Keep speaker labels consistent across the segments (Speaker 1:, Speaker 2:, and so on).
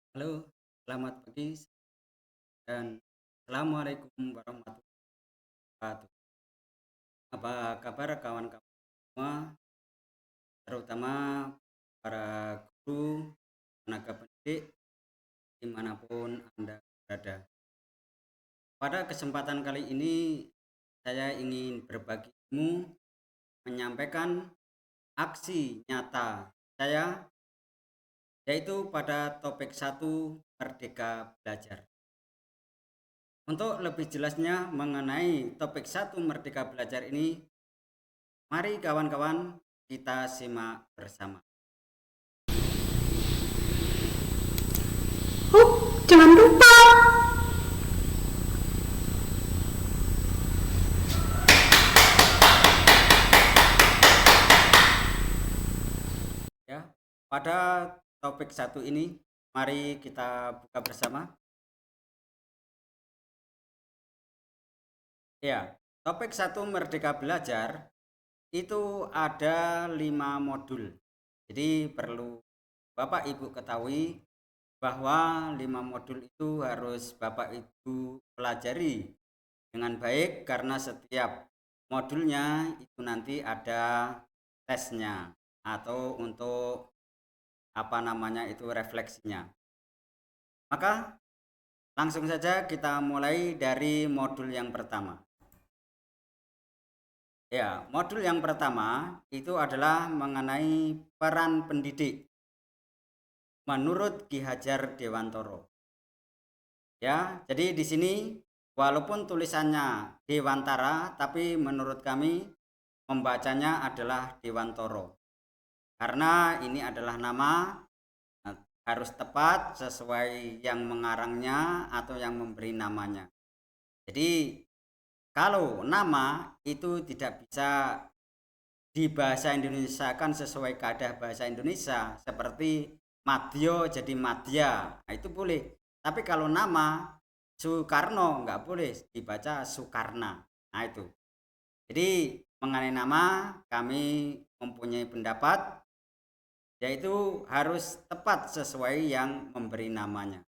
Speaker 1: Halo, selamat pagi dan assalamualaikum warahmatullahi wabarakatuh. Apa kabar kawan-kawan semua, terutama para guru, tenaga pendidik dimanapun Anda berada. Pada kesempatan kali ini saya ingin berbagi ilmu, menyampaikan aksi nyata saya, yaitu pada topik 1 Merdeka Belajar. Untuk lebih jelasnya mengenai topik 1 Merdeka Belajar ini, mari kawan-kawan kita simak bersama.
Speaker 2: Jangan lupa.
Speaker 1: Ya, pada topik 1 ini, mari kita buka bersama. Ya, topik 1 Merdeka Belajar itu ada 5 modul. Jadi perlu Bapak Ibu ketahui bahwa 5 modul itu harus Bapak Ibu pelajari dengan baik karena setiap modulnya itu nanti ada tesnya atau untuk itu refleksinya. Maka langsung saja kita mulai dari modul yang pertama. Ya, modul yang pertama itu adalah mengenai peran pendidik menurut Ki Hajar Dewantoro. Ya, jadi di sini walaupun tulisannya Dewantara, tapi menurut kami membacanya adalah Dewantoro. Karena ini adalah nama, harus tepat sesuai yang mengarangnya atau yang memberi namanya. Jadi kalau nama itu tidak bisa di bahasa Indonesia kan sesuai kaedah bahasa Indonesia seperti Madyo jadi Madya, nah, itu boleh. Tapi kalau nama Soekarno nggak boleh dibaca Soekarna. Nah itu. Jadi mengenai nama kami mempunyai pendapat yaitu harus tepat sesuai yang memberi namanya.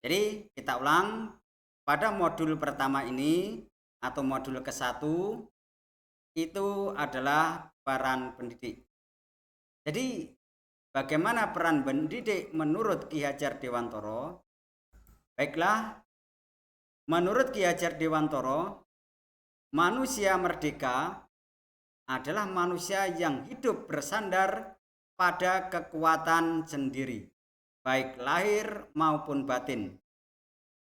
Speaker 1: Jadi kita ulang, pada modul pertama ini atau modul ke-1 itu adalah peran pendidik. Jadi bagaimana peran pendidik menurut Ki Hajar Dewantoro? Baiklah, menurut Ki Hajar Dewantoro, manusia merdeka adalah manusia yang hidup bersandar pada kekuatan sendiri, baik lahir maupun batin,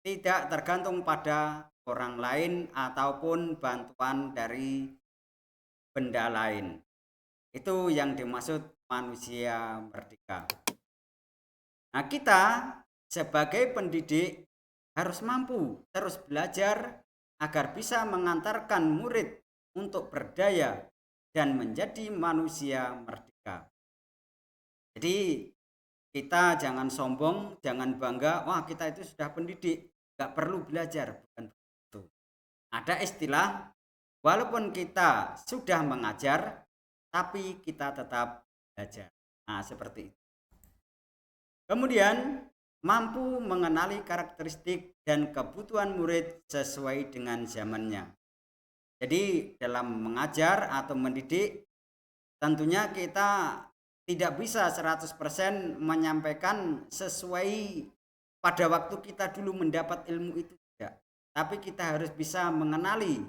Speaker 1: tidak tergantung pada orang lain ataupun bantuan dari benda lain. Itu yang dimaksud manusia merdeka. Nah, kita sebagai pendidik harus mampu terus belajar agar bisa mengantarkan murid untuk berdaya dan menjadi manusia merdeka. Jadi kita jangan sombong, jangan bangga, wah kita itu sudah pendidik, gak perlu belajar, bukan begitu. Ada istilah, walaupun kita sudah mengajar, tapi kita tetap belajar. Nah seperti itu. Kemudian mampu mengenali karakteristik dan kebutuhan murid sesuai dengan zamannya. Jadi dalam mengajar atau mendidik tentunya kita tidak bisa 100% menyampaikan sesuai pada waktu kita dulu mendapat ilmu itu tidak. Tapi kita harus bisa mengenali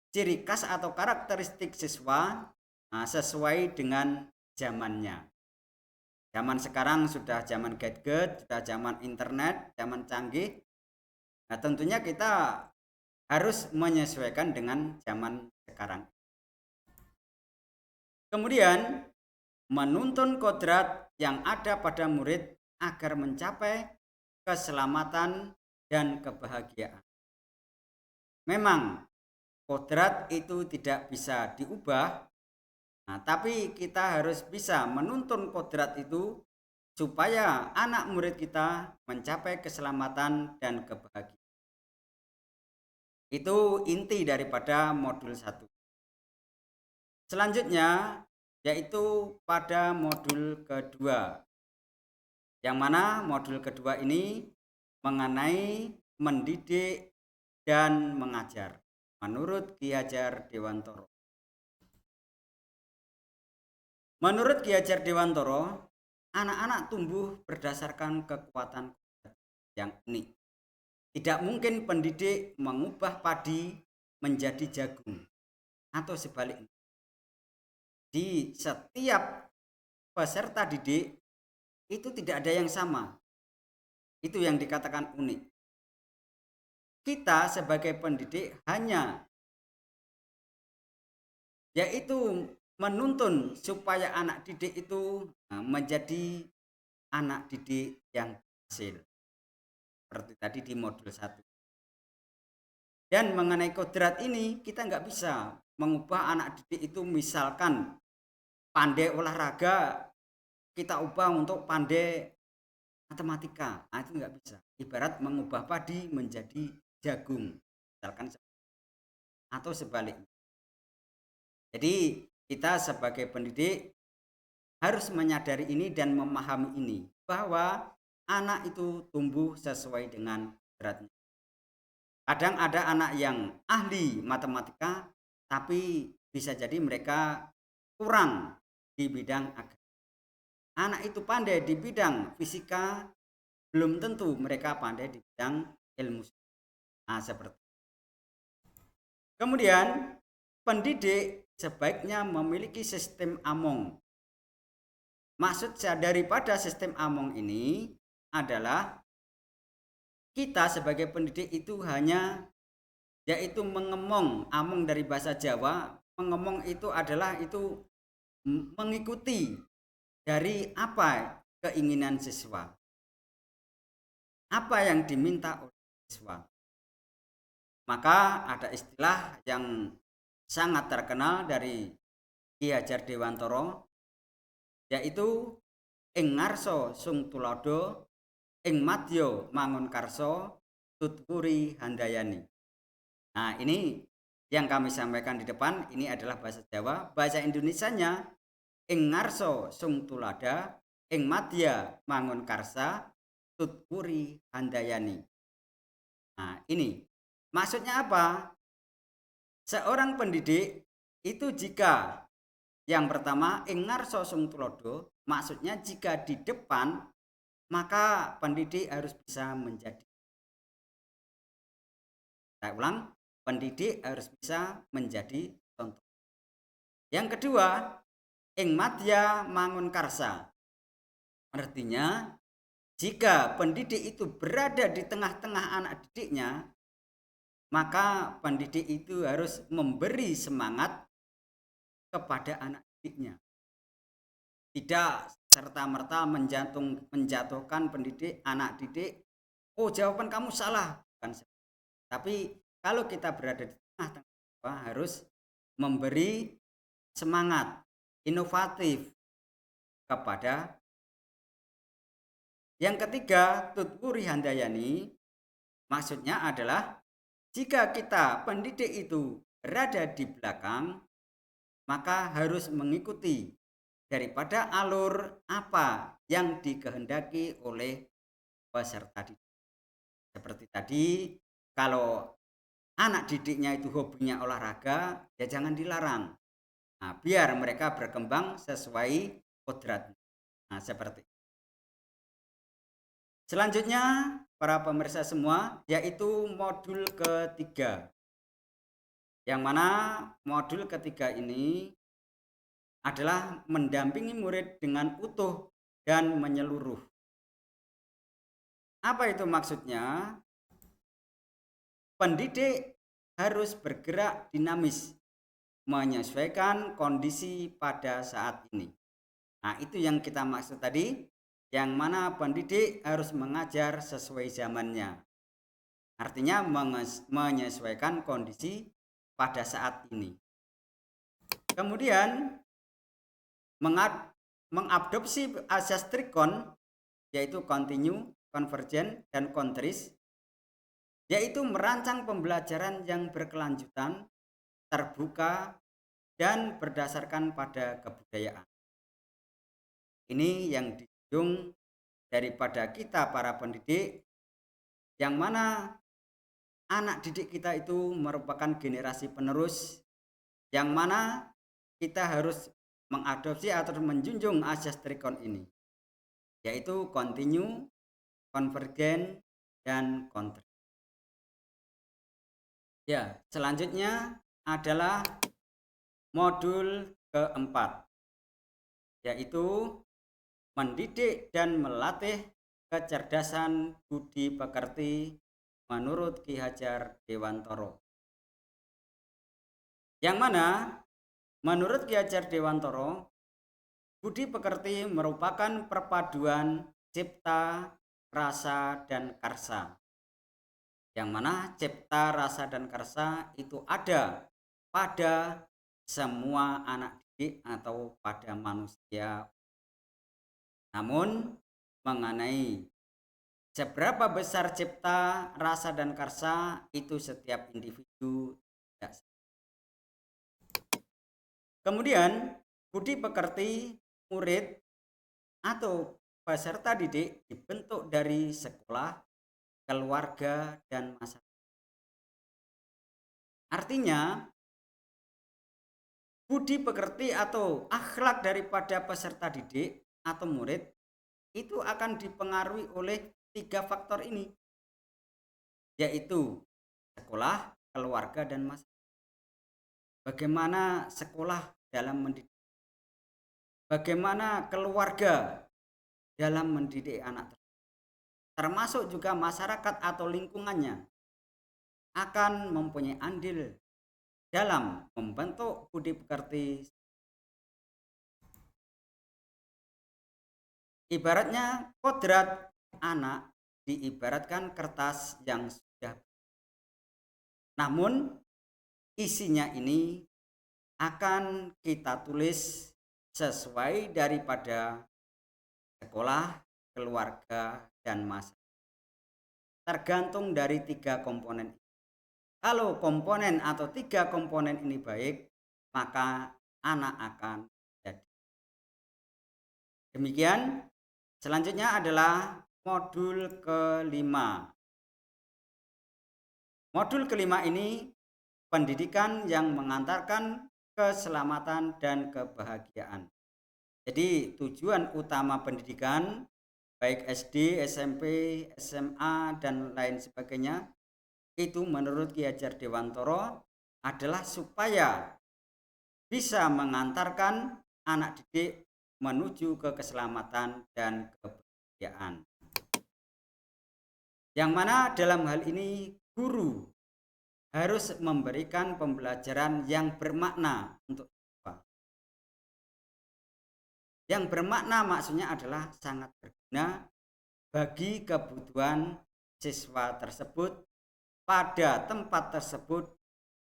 Speaker 1: ciri khas atau karakteristik siswa sesuai dengan zamannya. Zaman sekarang sudah zaman gadget, sudah zaman internet, zaman canggih. Nah, tentunya kita harus menyesuaikan dengan zaman sekarang. Kemudian menuntun kodrat yang ada pada murid agar mencapai keselamatan dan kebahagiaan. Memang kodrat itu tidak bisa diubah, tapi kita harus bisa menuntun kodrat itu supaya anak murid kita mencapai keselamatan dan kebahagiaan. Itu inti daripada modul 1. Selanjutnya yaitu pada modul kedua, Yang mana modul kedua ini mengenai mendidik dan mengajar menurut Ki Hajar Dewantoro. Menurut Ki Hajar Dewantoro, anak-anak tumbuh berdasarkan kekuatan yang unik. Tidak mungkin pendidik mengubah padi menjadi jagung atau sebaliknya. Di setiap peserta didik itu tidak ada yang sama. Itu yang dikatakan unik. Kita sebagai pendidik hanya yaitu menuntun supaya anak didik itu menjadi anak didik yang berhasil. Seperti tadi di modul 1. Dan mengenai kodrat ini kita nggak bisa mengubah anak didik itu, misalkan pandai olahraga kita ubah untuk pandai matematika. Nah, itu nggak bisa. Ibarat mengubah padi menjadi jagung, misalkan, atau sebaliknya. Jadi kita sebagai pendidik harus menyadari ini dan memahami ini, bahwa anak itu tumbuh sesuai dengan kodratnya. Kadang ada anak yang ahli matematika, tapi bisa jadi mereka kurang di bidang agama. Anak itu pandai di bidang fisika, belum tentu mereka pandai di bidang ilmu. Nah, seperti. Kemudian, pendidik sebaiknya memiliki sistem among. Maksud saya daripada sistem among ini adalah kita sebagai pendidik itu hanya yaitu mengemong. Among dari bahasa Jawa, mengemong itu adalah itu mengikuti dari apa keinginan siswa, apa yang diminta oleh siswa. Maka ada istilah yang sangat terkenal dari Ki Hajar Dewantoro, yaitu ing ngarsa sung tulodo, ing madya mangun karso, tutpuri handayani. Nah, ini yang kami sampaikan di depan ini adalah bahasa Jawa. Bahasa Indonesianya ing ngarsa sung tulada, ing madya mangun karsa, tutpuri handayani. Nah, ini maksudnya apa? Seorang pendidik itu jika yang pertama ing ngarsa sung tulodo, maksudnya jika di depan, maka pendidik harus bisa menjadi. Saya ulang, pendidik harus bisa menjadi contoh. Yang kedua, ing madya mangun karsa. Artinya, jika pendidik itu berada di tengah-tengah anak didiknya, maka pendidik itu harus memberi semangat kepada anak didiknya. Tidak serta-merta menjatuhkan pendidik, anak didik, oh jawaban kamu salah. Bukan. Tapi kalau kita berada di tengah-tengah, harus memberi semangat, inovatif kepada. Yang ketiga, tutpuri handayani, maksudnya adalah jika kita pendidik itu berada di belakang, maka harus mengikuti daripada alur apa yang dikehendaki oleh peserta didik. Seperti tadi, kalau anak didiknya itu hobinya olahraga, ya jangan dilarang. Nah, biar mereka berkembang sesuai kodratnya. Nah, seperti. Selanjutnya, para pemirsa semua, yaitu modul ketiga. Yang mana modul ketiga ini adalah mendampingi murid dengan utuh dan menyeluruh. Apa itu maksudnya? Pendidik harus bergerak dinamis, menyesuaikan kondisi pada saat ini. Nah, itu yang kita maksud tadi, yang mana pendidik harus mengajar sesuai zamannya. Artinya menyesuaikan kondisi pada saat ini. Kemudian mengadopsi asas trikon, yaitu continue, convergent, dan kontris, yaitu merancang pembelajaran yang berkelanjutan, terbuka, dan berdasarkan pada kebudayaan. Ini yang dijunjung daripada kita para pendidik, yang mana anak didik kita itu merupakan generasi penerus, yang mana kita harus mengadopsi atau menjunjung asas trikon ini, yaitu continue, konvergen, dan kontra. Ya, selanjutnya adalah modul keempat, yaitu mendidik dan melatih kecerdasan budi pekerti menurut Ki Hajar Dewantoro. Yang mana menurut Ki Hajar Dewantoro, budi pekerti merupakan perpaduan cipta, rasa, dan karsa. Yang mana cipta, rasa, dan karsa itu ada pada semua anak didik atau pada manusia. Namun mengenai seberapa besar cipta, rasa, dan karsa itu setiap individu tidak. Kemudian budi pekerti murid atau peserta didik dibentuk dari sekolah, keluarga, dan masyarakat. Artinya budi pekerti atau akhlak daripada peserta didik atau murid itu akan dipengaruhi oleh 3 faktor ini, yaitu sekolah, keluarga, dan masyarakat. Bagaimana sekolah dalam mendidik, bagaimana keluarga dalam mendidik anak, termasuk juga masyarakat atau lingkungannya akan mempunyai andil dalam membentuk budi pekerti. Ibaratnya kodrat anak diibaratkan kertas yang sudah, namun isinya ini akan kita tulis sesuai daripada sekolah, keluarga, dan masyarakat. Tergantung dari 3 komponen. Kalau komponen atau 3 komponen ini baik, maka anak akan jadi. Demikian. Selanjutnya adalah modul kelima. Modul kelima ini pendidikan yang mengantarkan keselamatan dan kebahagiaan. Jadi tujuan utama pendidikan baik SD, SMP, SMA, dan lain sebagainya itu menurut Ki Hajar Dewantoro adalah supaya bisa mengantarkan anak didik menuju ke keselamatan dan kebahagiaan. Yang mana dalam hal ini guru harus memberikan pembelajaran yang bermakna untuk siswa. Yang bermakna maksudnya adalah sangat berguna bagi kebutuhan siswa tersebut pada tempat tersebut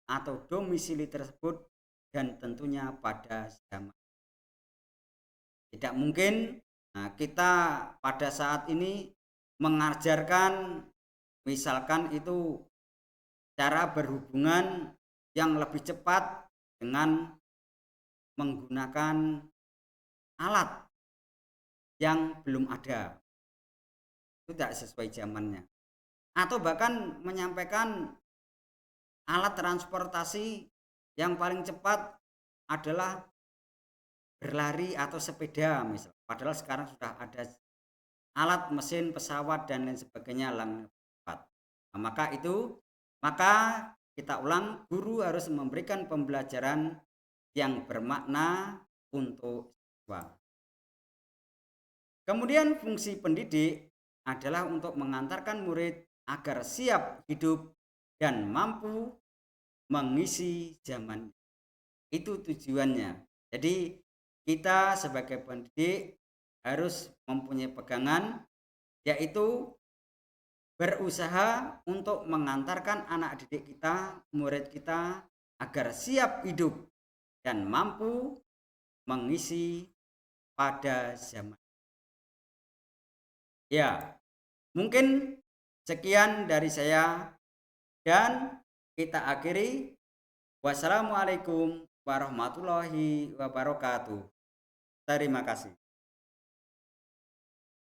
Speaker 1: atau domisili tersebut, dan tentunya pada zaman. Tidak mungkin kita pada saat ini mengajarkan misalkan itu cara berhubungan yang lebih cepat dengan menggunakan alat yang belum ada. Itu tidak sesuai zamannya. Atau bahkan menyampaikan alat transportasi yang paling cepat adalah berlari atau sepeda misalnya. Padahal sekarang sudah ada alat mesin pesawat dan lain sebagainya yang cepat. Maka kita ulang, guru harus memberikan pembelajaran yang bermakna untuk siswa. Kemudian fungsi pendidik adalah untuk mengantarkan murid agar siap hidup dan mampu mengisi zaman. Itu tujuannya. Jadi kita sebagai pendidik harus mempunyai pegangan, yaitu berusaha untuk mengantarkan anak didik kita, murid kita agar siap hidup dan mampu mengisi pada zaman. Ya, mungkin sekian dari saya dan kita akhiri. Wassalamualaikum warahmatullahi wabarakatuh. Terima kasih.